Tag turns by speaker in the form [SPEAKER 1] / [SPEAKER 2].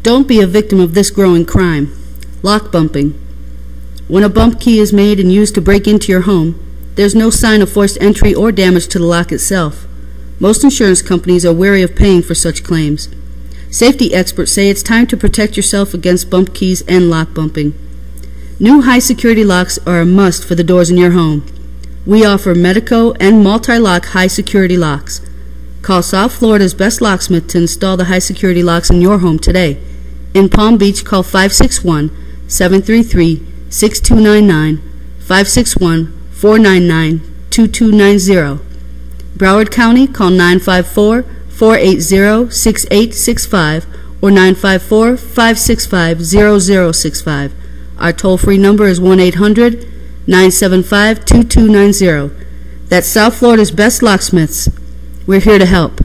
[SPEAKER 1] Don't be a victim of this growing crime. Lock bumping. When a bump key is made and used to break into your home, there's no sign of forced entry or damage to the lock itself. Most insurance companies are wary of paying for such claims. Safety experts say it's time to protect yourself against bump keys and lock bumping. New high-security locks are a must for the doors in your home. We offer Medico and multi-lock high-security locks. Call South Florida's best locksmith to install the high-security locks in your home today. In Palm Beach, call 561-733-6299, 561-499-2290. Broward County, call 954-480-6865 or 954-565-0065. Our toll-free number is 1-800-975-2290. That's South Florida's best locksmiths. We're here to help.